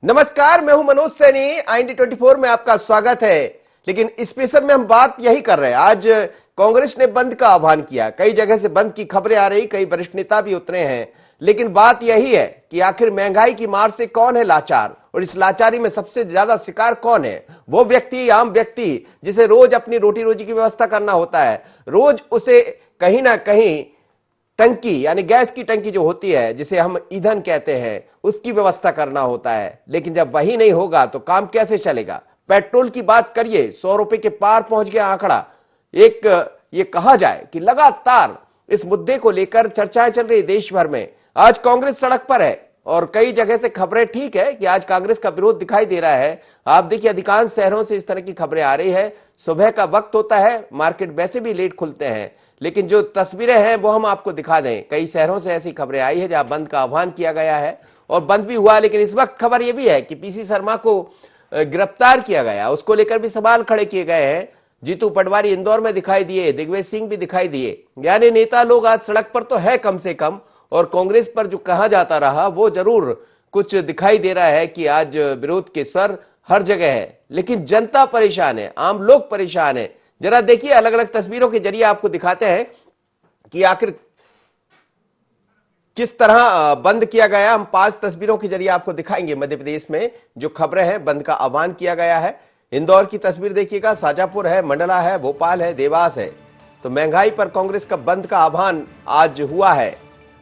नमस्कार, मैं हूं मनोज सैनी। IND 24 में आपका स्वागत है। लेकिन स्पेशल में हम बात यही कर रहे हैं। आज कांग्रेस ने बंद का आह्वान किया। कई जगह से बंद की खबरें आ रही, कई वरिष्ठ नेता भी उतरे हैं। लेकिन बात यही है कि आखिर महंगाई की मार से कौन है लाचार, और इस लाचारी में सबसे ज्यादा शिकार कौन है? वो व्यक्ति, आम व्यक्ति, जिसे रोज अपनी रोटी रोजी की व्यवस्था करना होता है। रोज उसे कहीं ना कहीं टंकी यानी गैस की टंकी जो होती है, जिसे हम ईंधन कहते हैं, उसकी व्यवस्था करना होता है। लेकिन जब वही नहीं होगा तो काम कैसे चलेगा? पेट्रोल की बात करिए, 100 रुपए के पार पहुंच गया आंकड़ा। ये कहा जाए कि लगातार इस मुद्दे को लेकर चर्चाएं चल रही देश भर में। आज कांग्रेस सड़क पर है और कई जगह से खबरें, ठीक है कि आज कांग्रेस का विरोध दिखाई दे रहा है। आप देखिए, अधिकांश शहरों से इस तरह की खबरें आ रही है। सुबह का वक्त होता है, मार्केट वैसे भी लेट खुलते हैं, लेकिन जो तस्वीरें हैं वो हम आपको दिखा दें। कई शहरों से ऐसी खबरें आई है जहां बंद का आह्वान किया गया है और बंद भी हुआ। लेकिन इस वक्त खबर यह भी है कि पीसी शर्मा को गिरफ्तार किया गया, उसको लेकर भी सवाल खड़े किए गए हैं। जीतू पटवारी इंदौर में दिखाई दिए, दिग्विजय सिंह भी दिखाई दिए। यानी नेता लोग आज सड़क पर तो है कम से कम, और कांग्रेस पर जो कहा जाता रहा वो जरूर कुछ दिखाई दे रहा है कि आज विरोध के स्वर हर जगह है। लेकिन जनता परेशान है, आम लोग परेशान है। जरा देखिए, अलग अलग तस्वीरों के जरिए आपको दिखाते हैं कि आखिर किस तरह बंद किया गया। हम 5 तस्वीरों के जरिए आपको दिखाएंगे। मध्य प्रदेश में जो खबरें हैं, बंद का आह्वान किया गया है। इंदौर की तस्वीर देखिएगा, शाजापुर है, मंडला है, भोपाल है, देवास है। तो महंगाई पर कांग्रेस का बंद का आह्वान आज हुआ है।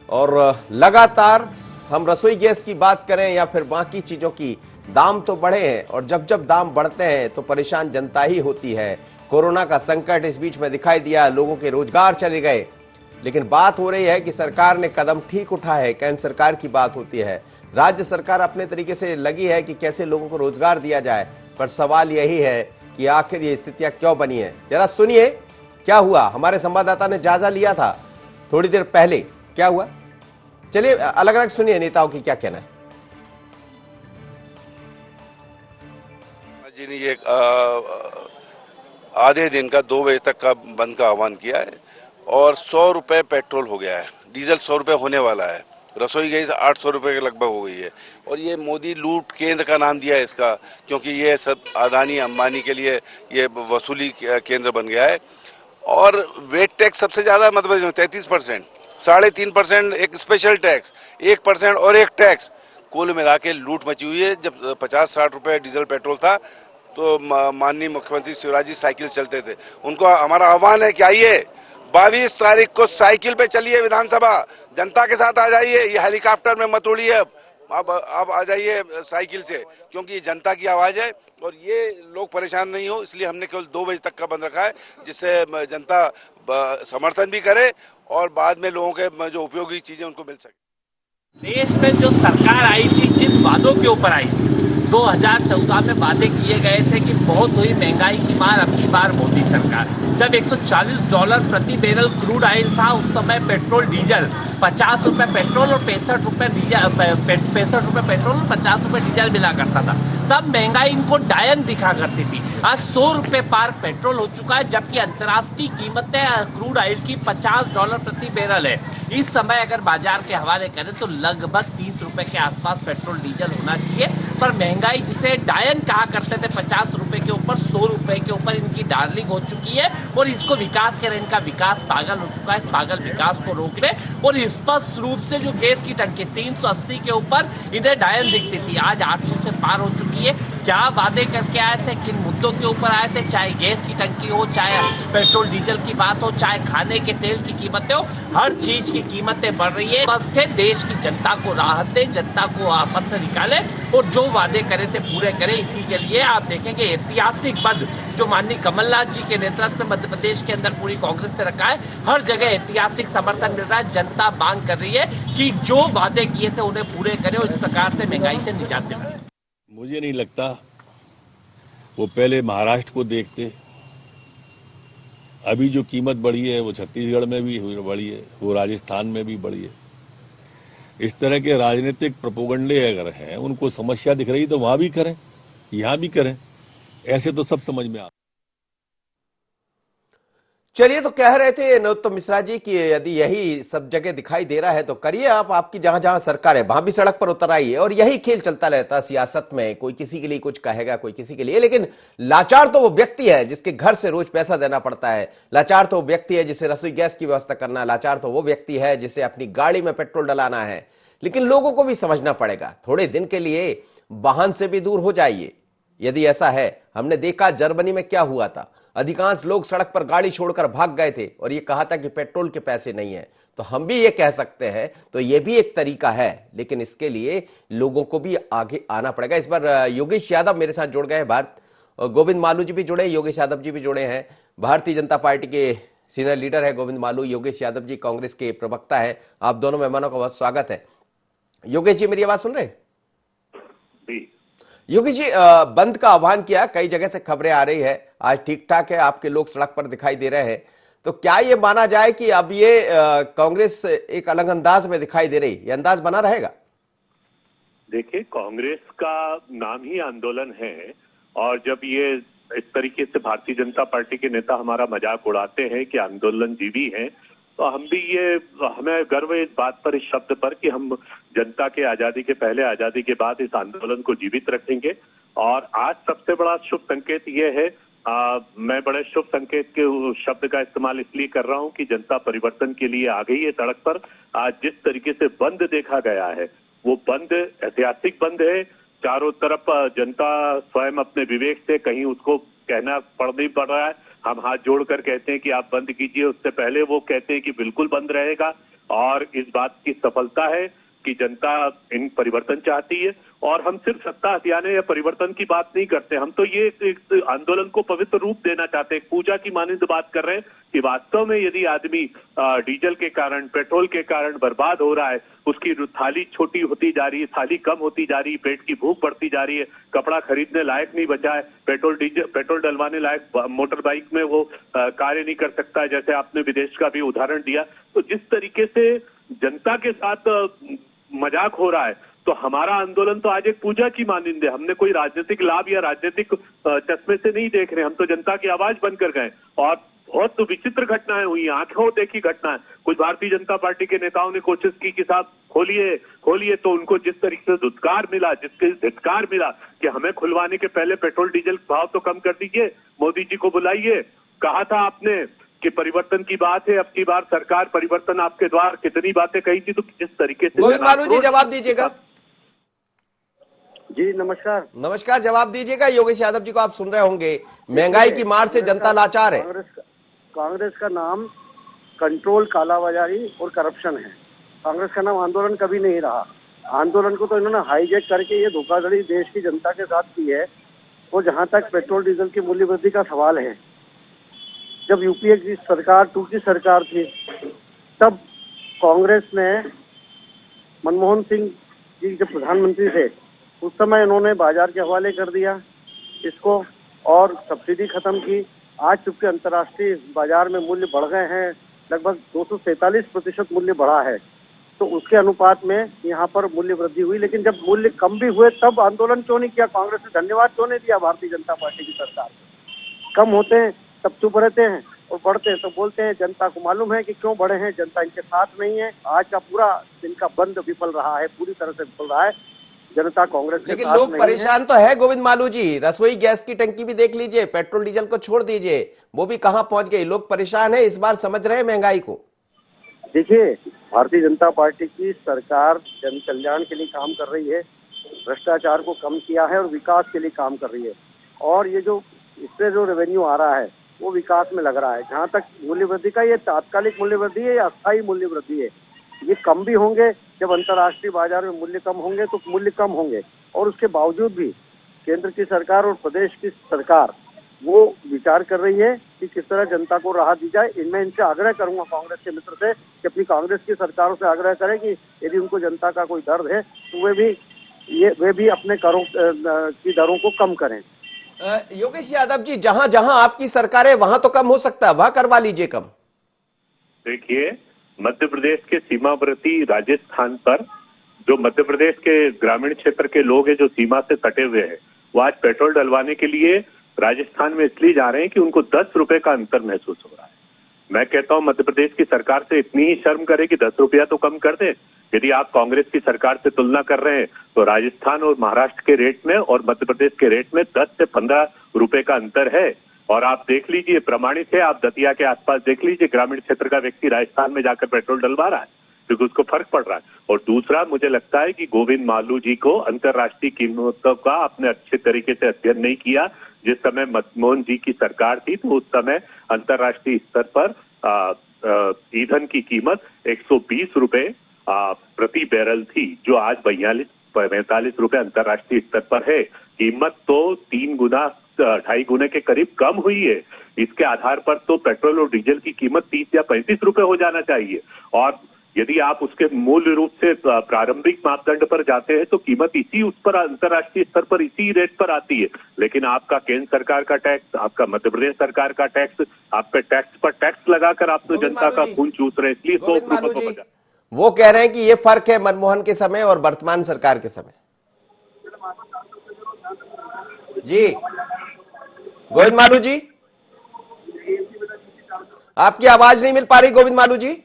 और लगातार हम रसोई गैस की बात करें या फिर बाकी चीजों की, दाम तो बढ़े हैं, और जब जब दाम बढ़ते हैं तो परेशान जनता ही होती है। कोरोना का संकट इस बीच में दिखाई दिया, लोगों के रोजगार चले गए। लेकिन बात हो रही है कि सरकार ने कदम ठीक उठाया है। केंद्र सरकार की बात होती है, राज्य सरकार अपने तरीके से लगी है कि कैसे लोगों को रोजगार दिया जाए। पर सवाल यही है कि आखिर ये स्थितियां क्यों बनी है। जरा सुनिए क्या हुआ। हमारे संवाददाता ने जायजा लिया था थोड़ी देर पहले, क्या हुआ। चलिए अलग अलग सुनिए नेताओं की क्या कहना है। जी ने ये आधे दिन का 2 बजे तक का बंद का आह्वान किया है और 100 रुपए पेट्रोल हो गया है, डीजल 100 रुपए होने वाला है, रसोई गैस 800 रुपए के लगभग हो गई है। और ये मोदी लूट केंद्र का नाम दिया है इसका, क्योंकि ये सब अदानी अंबानी के लिए ये वसूली केंद्र बन गया है। और वेट टैक्स सबसे ज्यादा मध्य प्रदेश में 33%, 3.5% एक स्पेशल टैक्स, 1% और एक टैक्स, कुल मिला के लूट मची हुई है। जब 50-60 रुपए डीजल पेट्रोल था तो माननीय मुख्यमंत्री शिवराज जी साइकिल चलते थे। उनको हमारा आह्वान है कि आइए 22 तारीख को साइकिल पे चलिए, विधानसभा जनता के साथ आ जाइए। ये हेलीकॉप्टर में मत उड़िए, अब आ जाइए साइकिल से, क्योंकि ये जनता की आवाज है और ये लोग परेशान नहीं हो, इसलिए हमने केवल 2 बजे तक का बंद रखा है, जिससे जनता समर्थन भी करे और बाद में लोगों के जो उपयोगी चीजें उनको मिल सके। देश में जो सरकार आई थी, जिन वादों के ऊपर आई थी, 2014 में वादे किए गए थे कि बहुत हुई महंगाई की मार, अब की बार मोदी सरकार। जब $140 प्रति बैरल क्रूड ऑयल था, उस समय पेट्रोल डीजल 50 रुपए पेट्रोल और 65 रुपए डीजल, 65 रुपए पेट्रोल और 50 रुपए डीजल मिला करता था। तब महंगाई इनको डायन दिखा करती थी। आज 100 रुपए पार पेट्रोल हो चुका है, जबकि अंतर्राष्ट्रीय कीमतें क्रूड ऑयल की $50 प्रति बैरल है। इस समय अगर बाजार के हवाले करें तो लगभग 30 रुपए के आसपास पेट्रोल डीजल होना चाहिए। पर महंगाई जिसे डायन कहा करते थे, 50 रुपए के ऊपर, 100 रुपए के ऊपर इनकी डार्लिंग हो चुकी है। और इसको विकास करें, इनका विकास पागल हो चुका है। इस पागल विकास को रोक ले। और स्पष्ट रूप से जो गैस की टंकी 380 के ऊपर इन्हें डायन दिखती थी, आज 800 से पार हो चुकी है। क्या वादे करके आए थे, किन मुद्दों के ऊपर आए थे, चाहे गैस की टंकी हो, चाहे पेट्रोल डीजल की बात हो, चाहे खाने के तेल की कीमतें हो, हर चीज की कीमतें बढ़ रही है। स्पष्ट है, देश की जनता को राहत दे, जनता को आफत से निकाले और जो वादे करे थे पूरे करे। इसी के लिए आप देखेंगे ऐतिहासिक बंद जो माननीय कमलनाथ जी के नेतृत्व में मध्य प्रदेश के अंदर पूरी कांग्रेस ने रखा है, हर जगह ऐतिहासिक समर्थन मिल रहा है। जनता मांग कर रही है कि जो वादे किए थे उन्हें पूरे करें और इस प्रकार से महंगाई से निजात दिलाएं। मुझे नहीं लगता वो पहले महाराष्ट्र को देखते। अभी जो कीमत बढ़ी है वो छत्तीसगढ़ में भी बढ़ी है, वो राजस्थान में भी बढ़ी है। इस तरह के राजनीतिक प्रोपोगंडे अगर हैं, उनको समस्या दिख रही तो वहां भी करें, यहां भी करें। ऐसे तो सब समझ में आ चलिए, तो कह रहे थे नरोत्तम मिश्रा जी कि यदि यही सब जगह दिखाई दे रहा है तो करिए आप, आपकी जहां जहां सरकार है वहां भी सड़क पर उतर आइए, और यही खेल चलता रहता है सियासत में। कोई किसी के लिए कुछ कहेगा, कोई किसी के लिए, लेकिन लाचार तो वो व्यक्ति है जिसके घर से रोज पैसा देना पड़ता है। लाचार तो वो व्यक्ति है जिसे रसोई गैस की व्यवस्था करना है। लाचार तो वो व्यक्ति है जिसे अपनी गाड़ी में पेट्रोल डलाना है। लेकिन लोगों को भी समझना पड़ेगा, थोड़े दिन के लिए वाहन से भी दूर हो जाइए यदि ऐसा है। हमने देखा जर्मनी में क्या हुआ था, अधिकांश लोग सड़क पर गाड़ी छोड़कर भाग गए थे और ये कहा था कि पेट्रोल के पैसे नहीं है। तो हम भी ये कह सकते हैं, तो ये भी एक तरीका है, लेकिन इसके लिए लोगों को भी आगे आना पड़ेगा। इस बार योगेश यादव मेरे साथ जुड़ गए, गोविंद मालू जी भी जुड़े, योगेश यादव जी भी जुड़े हैं। भारतीय जनता पार्टी के सीनियर लीडर है गोविंद मालू, योगेश यादव जी कांग्रेस के प्रवक्ता है। आप दोनों मेहमानों का बहुत स्वागत है। योगेश जी, मेरी आवाज सुन रहे? योगी जी, बंद का आह्वान किया, कई जगह से खबरें आ रही है, आज ठीक ठाक है, आपके लोग सड़क पर दिखाई दे रहे हैं, तो क्या ये माना जाए कि अब ये कांग्रेस एक अलग अंदाज में दिखाई दे रही, ये अंदाज बना रहेगा? देखिए, कांग्रेस का नाम ही आंदोलन है, और जब ये इस तरीके से भारतीय जनता पार्टी के नेता हमारा मजाक उड़ाते हैं कि आंदोलन जीवी है, तो हम भी हमें गर्व है इस बात पर, इस शब्द पर, कि हम जनता के आजादी के पहले, आजादी के बाद इस आंदोलन को जीवित रखेंगे। और आज सबसे बड़ा शुभ संकेत ये है, मैं बड़े शुभ संकेत के शब्द का इस्तेमाल इसलिए कर रहा हूं कि जनता परिवर्तन के लिए आ गई है सड़क पर। आज जिस तरीके से बंद देखा गया है, वो बंद ऐतिहासिक बंद है। चारों तरफ जनता स्वयं अपने विवेक से, कहीं उसको कहना नहीं पड़ रहा है, हम हाथ जोड़कर कहते हैं कि आप बंद कीजिए, उससे पहले वो कहते हैं कि बिल्कुल बंद रहेगा। और इस बात की सफलता है कि जनता इन परिवर्तन चाहती है, और हम सिर्फ सत्ता हथियाने या परिवर्तन की बात नहीं करते, हम तो ये एक आंदोलन को पवित्र रूप देना चाहते हैं। पूजा की मानिंद बात कर रहे हैं कि वास्तव में यदि आदमी डीजल के कारण, पेट्रोल के कारण बर्बाद हो रहा है, उसकी थाली छोटी होती जा रही है, थाली कम होती जा रही है, पेट की भूख बढ़ती जा रही है, कपड़ा खरीदने लायक नहीं बचा है, पेट्रोल डलवाने लायक मोटर बाइक में वो कार्य नहीं कर सकता है, जैसे आपने विदेश का भी उदाहरण दिया। तो जिस तरीके से जनता के साथ मजाक हो रहा है, तो हमारा आंदोलन तो आज एक पूजा की मानिंद है। हमने कोई राजनीतिक लाभ या राजनीतिक चश्मे से नहीं देख रहे, हम तो जनता की आवाज बनकर गए। और बहुत विचित्र घटनाएं हुई, आंखों देखी घटना है। कुछ भारतीय जनता पार्टी के नेताओं ने कोशिश की कि साहब खोलिए, तो उनको जिस तरीके से धिक्कार मिला कि हमें खुलवाने के पहले पेट्रोल डीजल भाव तो कम कर दीजिए, मोदी जी को बुलाइए, कहा था आपने कि परिवर्तन की बात है, अब की बार सरकार परिवर्तन आपके द्वार, कितनी बातें कही थी। तो जिस तरीके से गोविंद मालू जी जवाब दीजिएगा। जी नमस्कार, जवाब दीजिएगा। योगेश यादव जी को आप सुन रहे होंगे, महंगाई की मार से जनता लाचार है। कांग्रेस का नाम कंट्रोल, कालाबाजारी और करप्शन है। कांग्रेस का नाम आंदोलन कभी नहीं रहा। आंदोलन को तो इन्होंने हाईजैक करके ये धोखाधड़ी देश की जनता के साथ की है। और जहां तक पेट्रोल डीजल की मूल्य वृद्धि का सवाल है, जब यूपीए की सरकार, 2 की सरकार थी, तब कांग्रेस ने, मनमोहन सिंह जी जब प्रधानमंत्री थे, उस समय इन्होंने बाजार के हवाले कर दिया इसको और सब्सिडी खत्म की। आज चूंकि अंतर्राष्ट्रीय बाजार में मूल्य बढ़ गए हैं, लगभग 243% मूल्य बढ़ा है, तो उसके अनुपात में यहाँ पर मूल्य वृद्धि हुई। लेकिन जब मूल्य कम भी हुए तब आंदोलन क्यों नहीं किया कांग्रेस ने? धन्यवाद क्यों नहीं दिया भारतीय जनता पार्टी की सरकार को? कम होते हैं तब चुप रहते हैं, और बढ़ते हैं तो बोलते हैं जनता को मालूम है कि क्यों बढ़े हैं, जनता इनके साथ नहीं है। आज का पूरा इनका बंद विफल रहा है, पूरी तरह से विफल रहा है। जनता कांग्रेस के लेकिन साथ लोग नहीं परेशान तो है गोविंद मालू जी। रसोई गैस की टंकी भी देख लीजिए, पेट्रोल डीजल को छोड़ दीजिए, वो भी कहां पहुंच गई। लोग परेशान है, इस बार समझ रहे हैं महंगाई को। देखिए, भारतीय जनता पार्टी की सरकार जन कल्याण के लिए काम कर रही है, भ्रष्टाचार को कम किया है और विकास के लिए काम कर रही है। और ये जो इससे जो रेवेन्यू आ रहा है वो विकास में लग रहा है। जहाँ तक मूल्य वृद्धि का, ये तात्कालिक मूल्य वृद्धि है या अस्थायी मूल्य वृद्धि है? ये कम भी होंगे, जब अंतर्राष्ट्रीय बाजार में मूल्य कम होंगे तो मूल्य कम होंगे। और उसके बावजूद भी केंद्र की सरकार और प्रदेश की सरकार वो विचार कर रही है कि किस तरह जनता को राहत दी जाए। इनमें इनसे आग्रह करूंगा कांग्रेस के मित्र से कि अपनी कांग्रेस की सरकारों से आग्रह करें कि यदि उनको जनता का कोई दर्द है तो वे भी अपने करों की दरों को कम करें। योगेश यादव जी, जहां जहां आपकी सरकार है वहां तो कम हो सकता है, वहां करवा लीजिए कम। देखिए, मध्य प्रदेश के सीमावर्ती राजस्थान पर जो मध्य प्रदेश के ग्रामीण क्षेत्र के लोग हैं जो सीमा से सटे हुए हैं, वो आज पेट्रोल डलवाने के लिए राजस्थान में इसलिए जा रहे हैं कि उनको 10 रुपए का अंतर महसूस हो रहा है। मैं कहता हूं मध्य प्रदेश की सरकार से इतनी ही शर्म करे कि 10 रुपया तो कम कर दें। यदि आप कांग्रेस की सरकार से तुलना कर रहे हैं तो राजस्थान और महाराष्ट्र के रेट में और मध्य प्रदेश के रेट में 10 से 15 रुपए का अंतर है। और आप देख लीजिए, प्रमाणित है, आप दतिया के आसपास देख लीजिए, ग्रामीण क्षेत्र का व्यक्ति राजस्थान में जाकर पेट्रोल डलवा रहा है क्योंकि उसको फर्क पड़ रहा है। और दूसरा, मुझे लगता है कि गोविंद मालू जी को अंतर्राष्ट्रीय कीमतों का आपने अच्छे तरीके से अध्ययन नहीं किया। जिस समय मनमोहन जी की सरकार थी तो उस समय अंतर्राष्ट्रीय स्तर पर ईंधन की कीमत 120 रुपए प्रति बैरल थी, जो आज 42-45 रुपए अंतर्राष्ट्रीय स्तर पर है। कीमत तो 3 गुना 2.5 गुने के करीब कम हुई है। इसके आधार पर तो पेट्रोल और डीजल की कीमत 30 या 35 रुपए हो जाना चाहिए। और यदि आप उसके मूल रूप से प्रारंभिक मापदंड पर जाते हैं तो कीमत इसी उस पर अंतर्राष्ट्रीय स्तर पर इसी रेट पर आती है। लेकिन आपका केंद्र सरकार का टैक्स, आपका मध्य प्रदेश सरकार का टैक्स, आप पे टैक्स पर टैक्स लगाकर आप तो जनता का खून चूस रहे हैं, इसलिए 100 रुपए को बचा। वो कह रहे हैं कि ये फर्क है मनमोहन के समय और वर्तमान सरकार के समय। जी गोविंद मालू जी, आपकी आवाज नहीं मिल पा रही गोविंद मालू जी।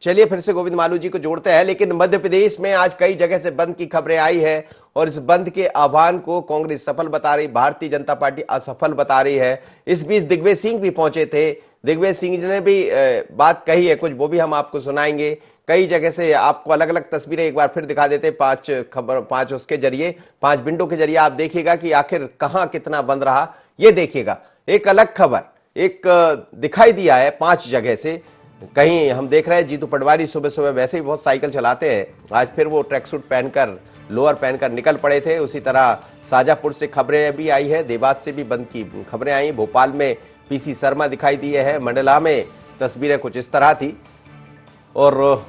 चलिए फिर से गोविंद मालू जी को जोड़ते हैं। लेकिन मध्य प्रदेश में आज कई जगह से बंद की खबरें आई है और इस बंद के आह्वान को कांग्रेस सफल बता रही, भारतीय जनता पार्टी असफल बता रही है। इस बीच दिग्विजय सिंह भी पहुंचे थे, दिग्विजय सिंह ने भी बात कही है कुछ, वो भी हम आपको सुनाएंगे। कई जगह से आपको अलग अलग तस्वीरें एक बार फिर दिखा देते, 5 उसके जरिए, 5 विंडो के जरिए आप देखिएगा कि आखिर कहां कितना बंद रहा। ये देखिएगा एक अलग खबर एक दिखाई दिया है 5 जगह से। कहीं हम देख रहे हैं जीतू पटवारी सुबह सुबह वैसे ही बहुत साइकिल चलाते हैं, आज फिर वो ट्रैक सूट पहनकर लोअर पहनकर निकल पड़े थे। उसी तरह शाजापुर से खबरें भी आई है, देवास से भी बंद की खबरें आई। भोपाल में पीसी शर्मा दिखाई दिए हैं, मंडला में तस्वीरें कुछ इस तरह थी। और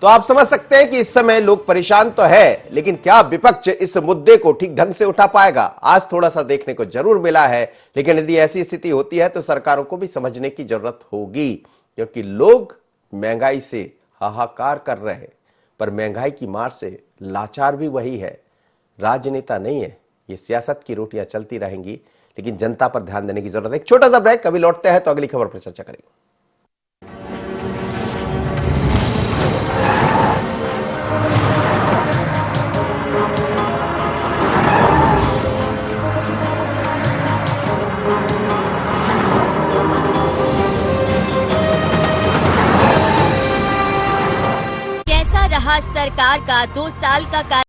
तो आप समझ सकते हैं कि इस समय लोग परेशान तो है, लेकिन क्या विपक्ष इस मुद्दे को ठीक ढंग से उठा पाएगा? आज थोड़ा सा देखने को जरूर मिला है, लेकिन यदि ऐसी स्थिति होती है तो सरकारों को भी समझने की जरूरत होगी, क्योंकि लोग महंगाई से हाहाकार कर रहे हैं, पर महंगाई की मार से लाचार भी वही है, राजनेता नहीं है। ये सियासत की रोटियां चलती रहेंगी, लेकिन जनता पर ध्यान देने की जरूरत है। एक छोटा सा ब्रेक, कभी लौटते हैं तो अगली खबर पर चर्चा करेंगे। कैसा रहा सरकार का 2 साल का